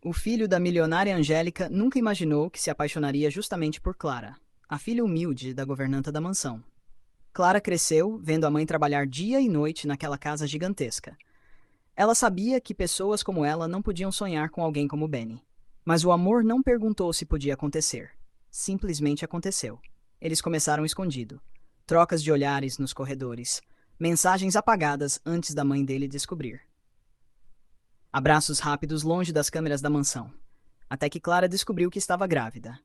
O filho da milionária Angélica nunca imaginou que se apaixonaria justamente por Clara, a filha humilde da governanta da mansão. Clara cresceu vendo a mãe trabalhar dia e noite naquela casa gigantesca. Ela sabia que pessoas como ela não podiam sonhar com alguém como Benny. Mas o amor não perguntou se podia acontecer. Simplesmente aconteceu. Eles começaram escondido. Trocas de olhares nos corredores. Mensagens apagadas antes da mãe dele descobrir. Abraços rápidos longe das câmeras da mansão. Até que Clara descobriu que estava grávida.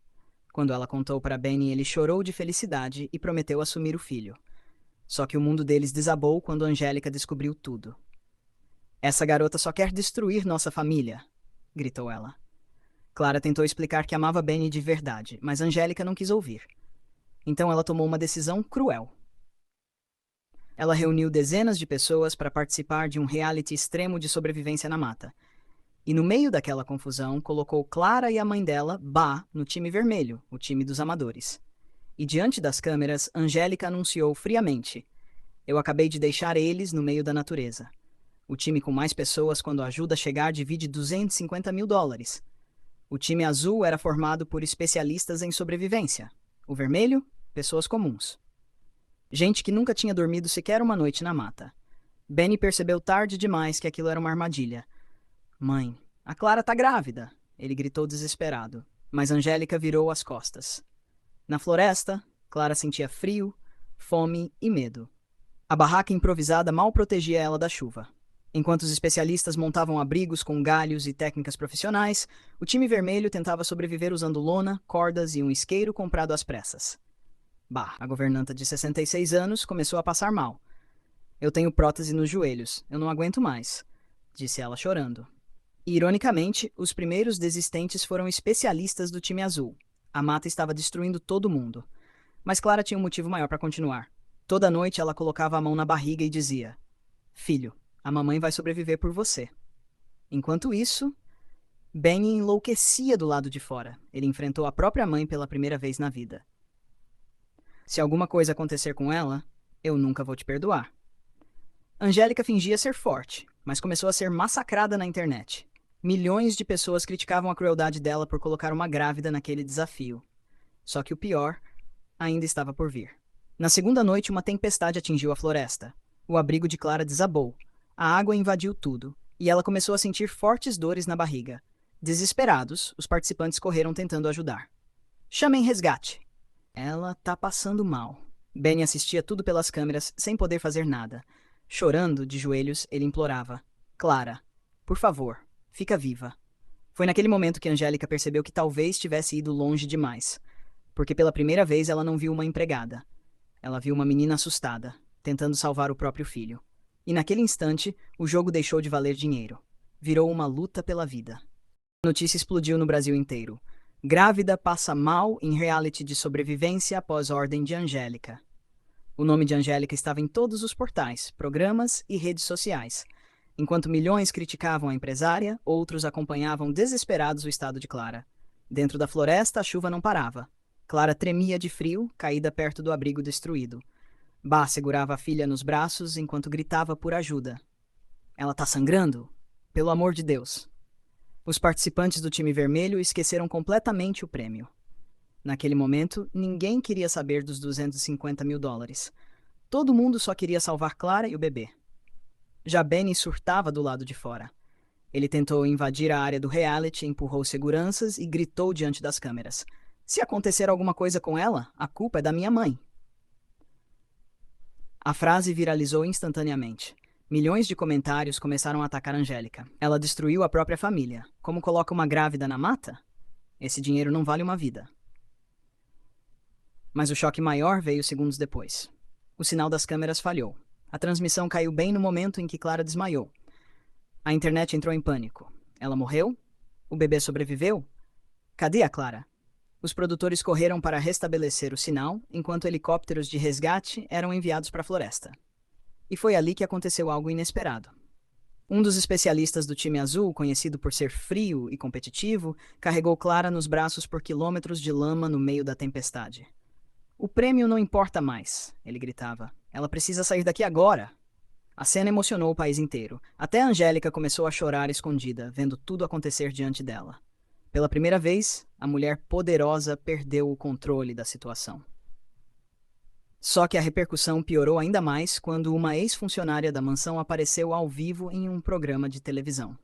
Quando ela contou para Benny, ele chorou de felicidade e prometeu assumir o filho. Só que o mundo deles desabou quando Angélica descobriu tudo. Essa garota só quer destruir nossa família, gritou ela. Clara tentou explicar que amava Benny de verdade, mas Angélica não quis ouvir. Então ela tomou uma decisão cruel. Ela reuniu dezenas de pessoas para participar de um reality extremo de sobrevivência na mata. E no meio daquela confusão, colocou Clara e a mãe dela, Bah, no time vermelho, o time dos amadores. E diante das câmeras, Angélica anunciou friamente: Eu acabei de deixar eles no meio da natureza. O time com mais pessoas, quando ajuda a chegar, divide US$ 250 mil. O time azul era formado por especialistas em sobrevivência. O vermelho, pessoas comuns. Gente que nunca tinha dormido sequer uma noite na mata. Benny percebeu tarde demais que aquilo era uma armadilha. Mãe, a Clara tá grávida, ele gritou desesperado. Mas Angélica virou as costas. Na floresta, Clara sentia frio, fome e medo. A barraca improvisada mal protegia ela da chuva. Enquanto os especialistas montavam abrigos com galhos e técnicas profissionais, o time vermelho tentava sobreviver usando lona, cordas e um isqueiro comprado às pressas. Bah, a governanta de 66 anos começou a passar mal. Eu tenho prótese nos joelhos, eu não aguento mais, disse ela chorando. E, ironicamente, os primeiros desistentes foram especialistas do time azul. A mata estava destruindo todo mundo. Mas Clara tinha um motivo maior para continuar. Toda noite ela colocava a mão na barriga e dizia: Filho, a mamãe vai sobreviver por você. Enquanto isso, Benny enlouquecia do lado de fora. Ele enfrentou a própria mãe pela primeira vez na vida. Se alguma coisa acontecer com ela, eu nunca vou te perdoar. Angélica fingia ser forte, mas começou a ser massacrada na internet. Milhões de pessoas criticavam a crueldade dela por colocar uma grávida naquele desafio. Só que o pior ainda estava por vir. Na segunda noite, uma tempestade atingiu a floresta. O abrigo de Clara desabou. A água invadiu tudo, e ela começou a sentir fortes dores na barriga. Desesperados, os participantes correram tentando ajudar. Chamem resgate! Ela tá passando mal. Benny assistia tudo pelas câmeras, sem poder fazer nada. Chorando, de joelhos, ele implorava: Clara, por favor, fica viva. Foi naquele momento que Angélica percebeu que talvez tivesse ido longe demais. Porque pela primeira vez ela não viu uma empregada. Ela viu uma menina assustada, tentando salvar o próprio filho. E naquele instante, o jogo deixou de valer dinheiro. Virou uma luta pela vida. A notícia explodiu no Brasil inteiro. Grávida passa mal em reality de sobrevivência após ordem de Angélica. O nome de Angélica estava em todos os portais, programas e redes sociais. Enquanto milhões criticavam a empresária, outros acompanhavam desesperados o estado de Clara. Dentro da floresta, a chuva não parava. Clara tremia de frio, caída perto do abrigo destruído. Bah segurava a filha nos braços enquanto gritava por ajuda. Ela tá sangrando? Pelo amor de Deus! Os participantes do time vermelho esqueceram completamente o prêmio. Naquele momento, ninguém queria saber dos US$ 250 mil. Todo mundo só queria salvar Clara e o bebê. Já Benny surtava do lado de fora. Ele tentou invadir a área do reality, empurrou seguranças e gritou diante das câmeras: Se acontecer alguma coisa com ela, a culpa é da minha mãe. A frase viralizou instantaneamente. Milhões de comentários começaram a atacar Angélica. Ela destruiu a própria família. Como coloca uma grávida na mata? Esse dinheiro não vale uma vida. Mas o choque maior veio segundos depois. O sinal das câmeras falhou. A transmissão caiu bem no momento em que Clara desmaiou. A internet entrou em pânico. Ela morreu? O bebê sobreviveu? Cadê a Clara? Os produtores correram para restabelecer o sinal, enquanto helicópteros de resgate eram enviados para a floresta. E foi ali que aconteceu algo inesperado. Um dos especialistas do time azul, conhecido por ser frio e competitivo, carregou Clara nos braços por quilômetros de lama no meio da tempestade. O prêmio não importa mais, ele gritava. Ela precisa sair daqui agora. A cena emocionou o país inteiro. Até a Angélica começou a chorar escondida, vendo tudo acontecer diante dela. Pela primeira vez, a mulher poderosa perdeu o controle da situação. Só que a repercussão piorou ainda mais quando uma ex-funcionária da mansão apareceu ao vivo em um programa de televisão.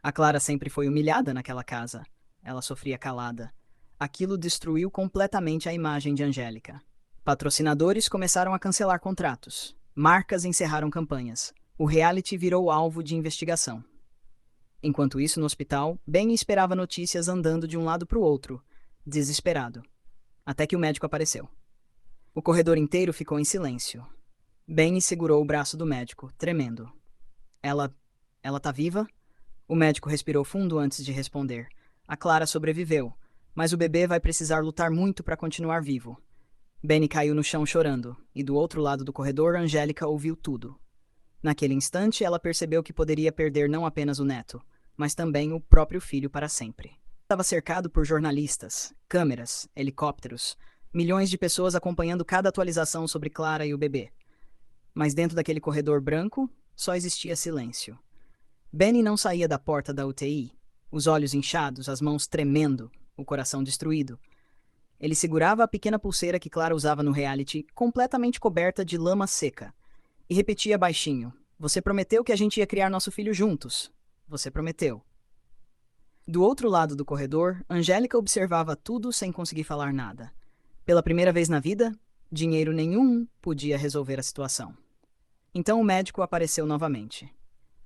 A Clara sempre foi humilhada naquela casa. Ela sofria calada. Aquilo destruiu completamente a imagem de Angélica. Patrocinadores começaram a cancelar contratos. Marcas encerraram campanhas. O reality virou alvo de investigação. Enquanto isso, no hospital, Ben esperava notícias andando de um lado para o outro, desesperado. Até que o médico apareceu. O corredor inteiro ficou em silêncio. Ben segurou o braço do médico, tremendo. Ela... ela tá viva? O médico respirou fundo antes de responder. A Clara sobreviveu, mas o bebê vai precisar lutar muito para continuar vivo. Benny caiu no chão chorando, e do outro lado do corredor, Angélica ouviu tudo. Naquele instante, ela percebeu que poderia perder não apenas o neto, mas também o próprio filho para sempre. Estava cercado por jornalistas, câmeras, helicópteros, milhões de pessoas acompanhando cada atualização sobre Clara e o bebê. Mas dentro daquele corredor branco, só existia silêncio. Benny não saía da porta da UTI, os olhos inchados, as mãos tremendo, o coração destruído. Ele segurava a pequena pulseira que Clara usava no reality, completamente coberta de lama seca, e repetia baixinho: "Você prometeu que a gente ia criar nosso filho juntos. Você prometeu." Do outro lado do corredor, Angélica observava tudo sem conseguir falar nada. Pela primeira vez na vida, dinheiro nenhum podia resolver a situação. Então o médico apareceu novamente.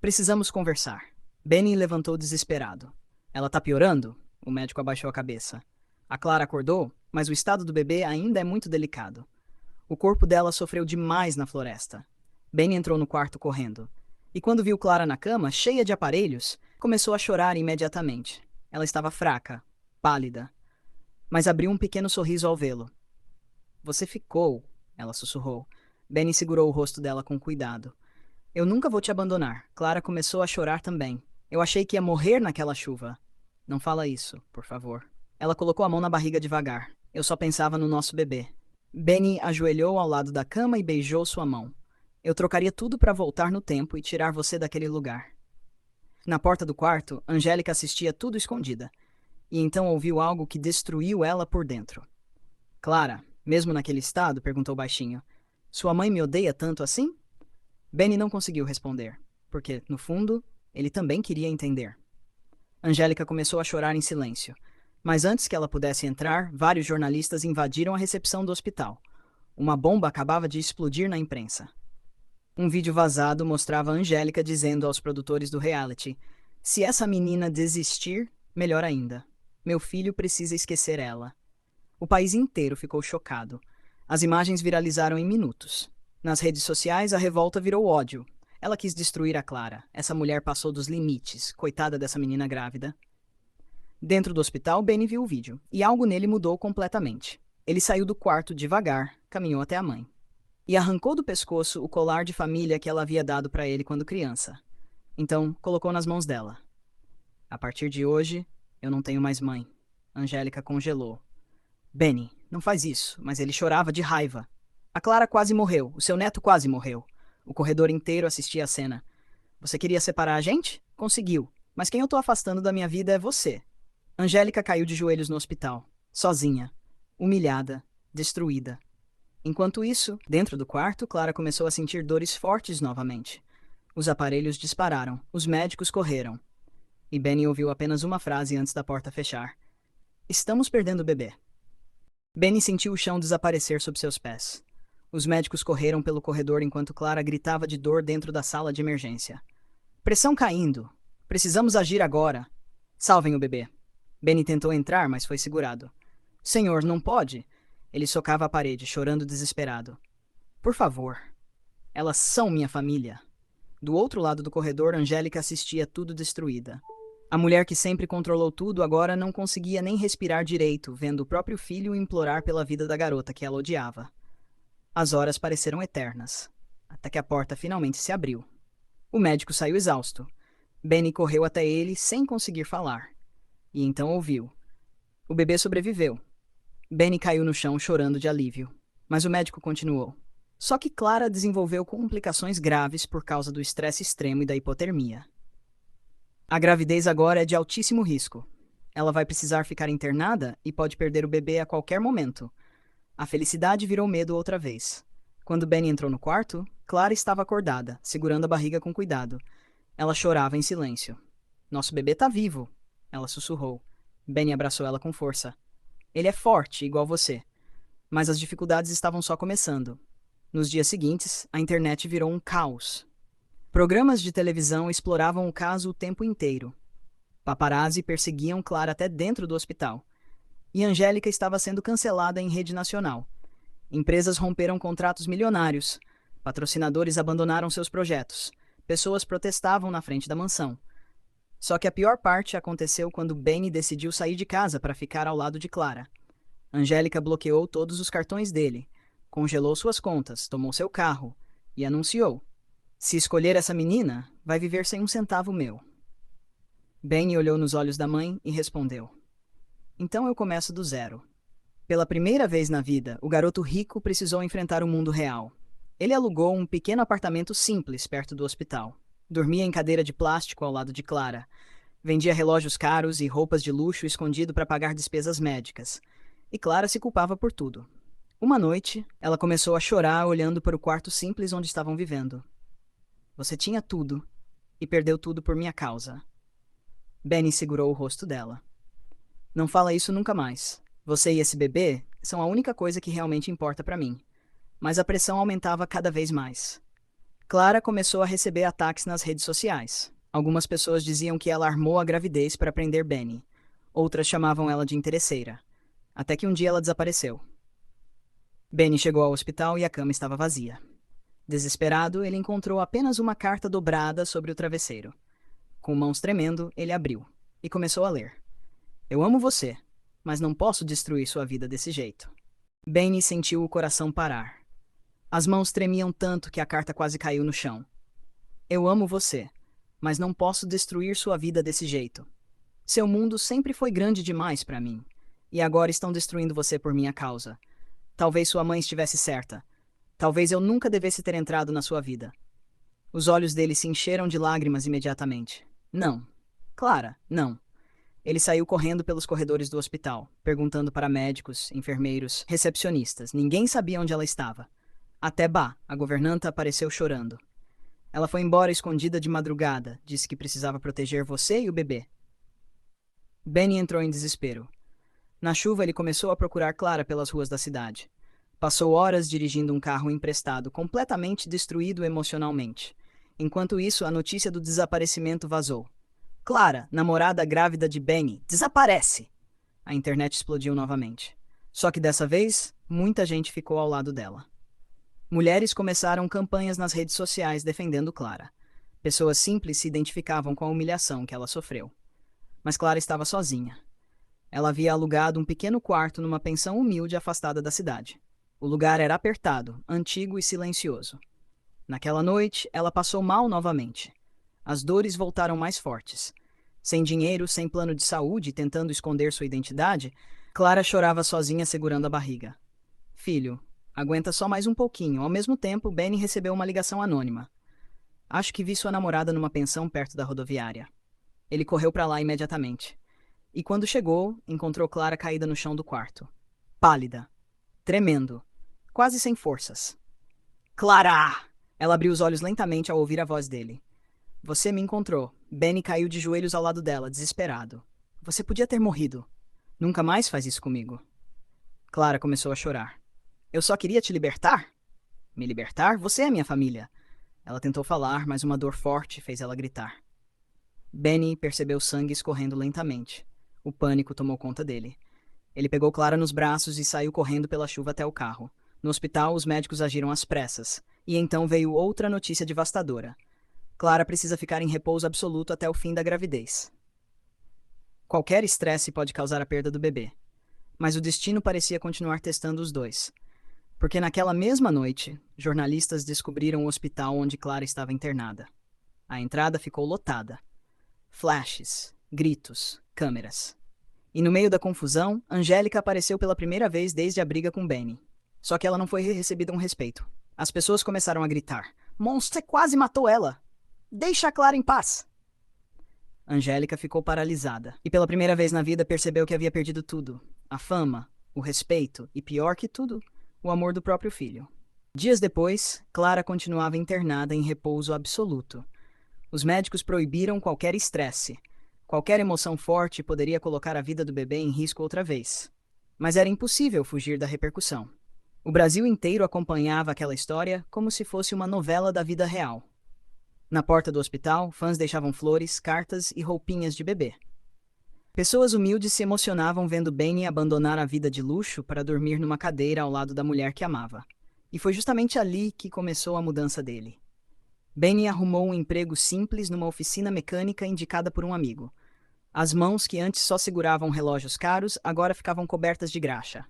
"Precisamos conversar." Benny levantou desesperado. "Ela tá piorando?" O médico abaixou a cabeça. A Clara acordou, mas o estado do bebê ainda é muito delicado. O corpo dela sofreu demais na floresta. Benny entrou no quarto correndo. E quando viu Clara na cama, cheia de aparelhos, começou a chorar imediatamente. Ela estava fraca, pálida, mas abriu um pequeno sorriso ao vê-lo. "Você ficou," ela sussurrou. Benny segurou o rosto dela com cuidado. "Eu nunca vou te abandonar." Clara começou a chorar também. "Eu achei que ia morrer naquela chuva." "Não fala isso, por favor." Ela colocou a mão na barriga devagar. "Eu só pensava no nosso bebê." Benny ajoelhou ao lado da cama e beijou sua mão. "Eu trocaria tudo para voltar no tempo e tirar você daquele lugar." Na porta do quarto, Angélica assistia tudo escondida. E então ouviu algo que destruiu ela por dentro. "Clara, mesmo naquele estado?" perguntou baixinho. "Sua mãe me odeia tanto assim?" Benny não conseguiu responder, porque, no fundo, ele também queria entender. Angélica começou a chorar em silêncio. Mas antes que ela pudesse entrar, vários jornalistas invadiram a recepção do hospital. Uma bomba acabava de explodir na imprensa. Um vídeo vazado mostrava a Angélica dizendo aos produtores do reality: "Se essa menina desistir, melhor ainda. Meu filho precisa esquecer ela." O país inteiro ficou chocado. As imagens viralizaram em minutos. Nas redes sociais, a revolta virou ódio. Ela quis destruir a Clara. Essa mulher passou dos limites. Coitada dessa menina grávida. Dentro do hospital, Benny viu o vídeo, e algo nele mudou completamente. Ele saiu do quarto devagar, caminhou até a mãe. E arrancou do pescoço o colar de família que ela havia dado para ele quando criança. Então, colocou nas mãos dela. "A partir de hoje, eu não tenho mais mãe." Angélica congelou. "Benny, não faz isso." Mas ele chorava de raiva. "A Clara quase morreu. O seu neto quase morreu." O corredor inteiro assistia a cena. "Você queria separar a gente? Conseguiu. Mas quem eu tô afastando da minha vida é você." Angélica caiu de joelhos no hospital, sozinha, humilhada, destruída. Enquanto isso, dentro do quarto, Clara começou a sentir dores fortes novamente. Os aparelhos dispararam, os médicos correram. E Benny ouviu apenas uma frase antes da porta fechar: "Estamos perdendo o bebê." Benny sentiu o chão desaparecer sob seus pés. Os médicos correram pelo corredor enquanto Clara gritava de dor dentro da sala de emergência. "Pressão caindo. Precisamos agir agora. Salvem o bebê." Benny tentou entrar, mas foi segurado. "Senhor, não pode." Ele socava a parede, chorando desesperado. "Por favor. Elas são minha família." Do outro lado do corredor, Angélica assistia tudo destruída. A mulher que sempre controlou tudo agora não conseguia nem respirar direito, vendo o próprio filho implorar pela vida da garota que ela odiava. As horas pareceram eternas, até que a porta finalmente se abriu. O médico saiu exausto. Benny correu até ele sem conseguir falar. E então ouviu: "O bebê sobreviveu." Benny caiu no chão chorando de alívio, mas o médico continuou: Só que Clara desenvolveu complicações graves por causa do estresse extremo e da hipotermia. A gravidez agora é de altíssimo risco. Ela vai precisar ficar internada e pode perder o bebê a qualquer momento. A felicidade virou medo outra vez. Quando Benny entrou no quarto, Clara estava acordada, segurando a barriga com cuidado. Ela chorava em silêncio. Nosso bebê tá vivo, ela sussurrou. Benny abraçou ela com força. Ele é forte, igual você. Mas as dificuldades estavam só começando. Nos dias seguintes, a internet virou um caos. Programas de televisão exploravam o caso o tempo inteiro. Paparazzi perseguiam Clara até dentro do hospital. E Angélica estava sendo cancelada em rede nacional. Empresas romperam contratos milionários. Patrocinadores abandonaram seus projetos. Pessoas protestavam na frente da mansão. Só que a pior parte aconteceu quando Benny decidiu sair de casa para ficar ao lado de Clara. Angélica bloqueou todos os cartões dele, congelou suas contas, tomou seu carro e anunciou: se escolher essa menina, vai viver sem um centavo meu. Benny olhou nos olhos da mãe e respondeu: então eu começo do zero. Pela primeira vez na vida, o garoto rico precisou enfrentar o mundo real. Ele alugou um pequeno apartamento simples perto do hospital. Dormia em cadeira de plástico ao lado de Clara. Vendia relógios caros e roupas de luxo escondido para pagar despesas médicas. E Clara se culpava por tudo. Uma noite, ela começou a chorar olhando para o quarto simples onde estavam vivendo. Você tinha tudo e perdeu tudo por minha causa. Benny segurou o rosto dela. Não fala isso nunca mais. Você e esse bebê são a única coisa que realmente importa para mim. Mas a pressão aumentava cada vez mais. Clara começou a receber ataques nas redes sociais. Algumas pessoas diziam que ela armou a gravidez para prender Benny. Outras chamavam ela de interesseira. Até que um dia ela desapareceu. Benny chegou ao hospital e a cama estava vazia. Desesperado, ele encontrou apenas uma carta dobrada sobre o travesseiro. Com mãos tremendo, ele abriu e começou a ler. Eu amo você, mas não posso destruir sua vida desse jeito. Benny sentiu o coração parar. As mãos tremiam tanto que a carta quase caiu no chão. Eu amo você, mas não posso destruir sua vida desse jeito. Seu mundo sempre foi grande demais para mim, e agora estão destruindo você por minha causa. Talvez sua mãe estivesse certa. Talvez eu nunca devesse ter entrado na sua vida. Os olhos dele se encheram de lágrimas imediatamente. Não. Clara, não. Ele saiu correndo pelos corredores do hospital, perguntando para médicos, enfermeiros, recepcionistas. Ninguém sabia onde ela estava. Até Ba, a governanta, apareceu chorando. Ela foi embora escondida de madrugada, disse que precisava proteger você e o bebê. Benny entrou em desespero. Na chuva, ele começou a procurar Clara pelas ruas da cidade. Passou horas dirigindo um carro emprestado, completamente destruído emocionalmente. Enquanto isso, a notícia do desaparecimento vazou. Clara, namorada grávida de Benny, desaparece! A internet explodiu novamente. Só que dessa vez, muita gente ficou ao lado dela. Mulheres começaram campanhas nas redes sociais defendendo Clara. Pessoas simples se identificavam com a humilhação que ela sofreu. Mas Clara estava sozinha. Ela havia alugado um pequeno quarto numa pensão humilde afastada da cidade. O lugar era apertado, antigo e silencioso. Naquela noite, ela passou mal novamente. As dores voltaram mais fortes. Sem dinheiro, sem plano de saúde e tentando esconder sua identidade, Clara chorava sozinha segurando a barriga. Filho, aguenta só mais um pouquinho. Ao mesmo tempo, Benny recebeu uma ligação anônima. Acho que vi sua namorada numa pensão perto da rodoviária. Ele correu para lá imediatamente. E quando chegou, encontrou Clara caída no chão do quarto. Pálida. Tremendo. Quase sem forças. Clara! Ela abriu os olhos lentamente ao ouvir a voz dele. Você me encontrou. Benny caiu de joelhos ao lado dela, desesperado. Você podia ter morrido. Nunca mais faz isso comigo. Clara começou a chorar. Eu só queria te libertar? Me libertar? Você é minha família. Ela tentou falar, mas uma dor forte fez ela gritar. Benny percebeu sangue escorrendo lentamente. O pânico tomou conta dele. Ele pegou Clara nos braços e saiu correndo pela chuva até o carro. No hospital, os médicos agiram às pressas. E então veio outra notícia devastadora. Clara precisa ficar em repouso absoluto até o fim da gravidez. Qualquer estresse pode causar a perda do bebê. Mas o destino parecia continuar testando os dois. Porque naquela mesma noite, jornalistas descobriram o hospital onde Clara estava internada. A entrada ficou lotada. Flashes, gritos, câmeras. E no meio da confusão, Angélica apareceu pela primeira vez desde a briga com Benny. Só que ela não foi recebida com respeito. As pessoas começaram a gritar: Monstro, você quase matou ela! Deixa a Clara em paz! Angélica ficou paralisada e pela primeira vez na vida percebeu que havia perdido tudo: a fama, o respeito e, pior que tudo, o amor do próprio filho. Dias depois, Clara continuava internada em repouso absoluto. Os médicos proibiram qualquer estresse. Qualquer emoção forte poderia colocar a vida do bebê em risco outra vez. Mas era impossível fugir da repercussão. O Brasil inteiro acompanhava aquela história como se fosse uma novela da vida real. Na porta do hospital, fãs deixavam flores, cartas e roupinhas de bebê. Pessoas humildes se emocionavam vendo Benny abandonar a vida de luxo para dormir numa cadeira ao lado da mulher que amava. E foi justamente ali que começou a mudança dele. Benny arrumou um emprego simples numa oficina mecânica indicada por um amigo. As mãos que antes só seguravam relógios caros agora ficavam cobertas de graxa.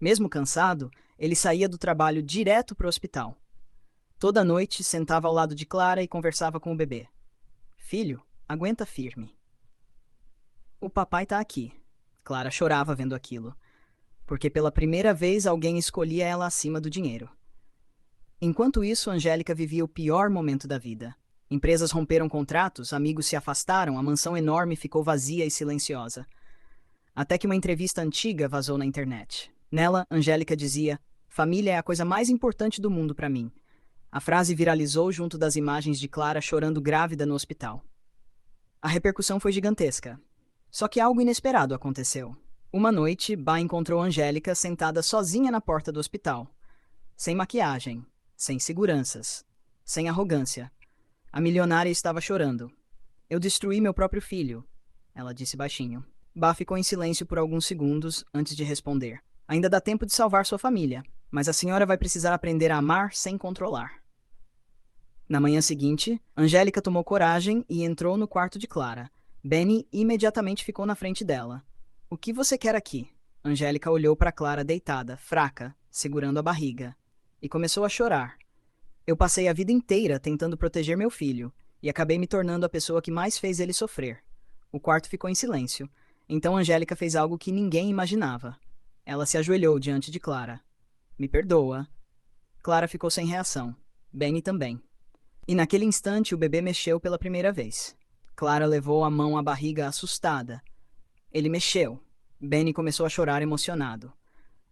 Mesmo cansado, ele saía do trabalho direto para o hospital. Toda noite sentava ao lado de Clara e conversava com o bebê. Filho, aguenta firme. O papai tá aqui. Clara chorava vendo aquilo, porque pela primeira vez alguém escolhia ela acima do dinheiro. Enquanto isso, Angélica vivia o pior momento da vida. Empresas romperam contratos, amigos se afastaram, a mansão enorme ficou vazia e silenciosa. Até que uma entrevista antiga vazou na internet. Nela, Angélica dizia: Família é a coisa mais importante do mundo para mim. A frase viralizou junto das imagens de Clara chorando grávida no hospital. A repercussão foi gigantesca. Só que algo inesperado aconteceu. Uma noite, Bá encontrou Angélica sentada sozinha na porta do hospital. Sem maquiagem, sem seguranças, sem arrogância. A milionária estava chorando. Eu destruí meu próprio filho, ela disse baixinho. Bá ficou em silêncio por alguns segundos antes de responder. Ainda dá tempo de salvar sua família, mas a senhora vai precisar aprender a amar sem controlar. Na manhã seguinte, Angélica tomou coragem e entrou no quarto de Clara. Benny imediatamente ficou na frente dela. O que você quer aqui? Angélica olhou para Clara deitada, fraca, segurando a barriga, e começou a chorar. Eu passei a vida inteira tentando proteger meu filho, e acabei me tornando a pessoa que mais fez ele sofrer. O quarto ficou em silêncio. Então Angélica fez algo que ninguém imaginava. Ela se ajoelhou diante de Clara. Me perdoa. Clara ficou sem reação. Benny também. E naquele instante o bebê mexeu pela primeira vez. Clara levou a mão à barriga assustada. Ele mexeu. Benny começou a chorar emocionado.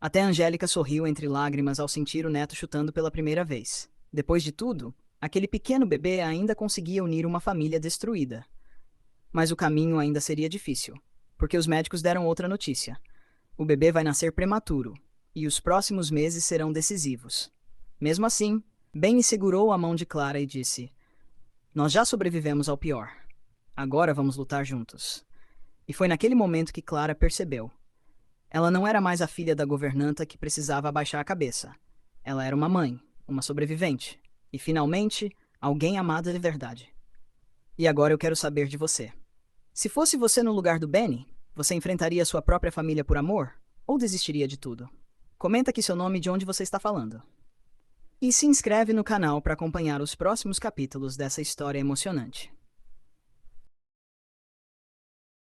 Até Angélica sorriu entre lágrimas ao sentir o neto chutando pela primeira vez. Depois de tudo, aquele pequeno bebê ainda conseguia unir uma família destruída. Mas o caminho ainda seria difícil, porque os médicos deram outra notícia. O bebê vai nascer prematuro, e os próximos meses serão decisivos. Mesmo assim, Benny segurou a mão de Clara e disse: Nós já sobrevivemos ao pior. Agora vamos lutar juntos. E foi naquele momento que Clara percebeu. Ela não era mais a filha da governanta que precisava abaixar a cabeça. Ela era uma mãe, uma sobrevivente, e finalmente, alguém amada de verdade. E agora eu quero saber de você. Se fosse você no lugar do Benny, você enfrentaria sua própria família por amor? Ou desistiria de tudo? Comenta aqui seu nome e de onde você está falando. E se inscreve no canal para acompanhar os próximos capítulos dessa história emocionante.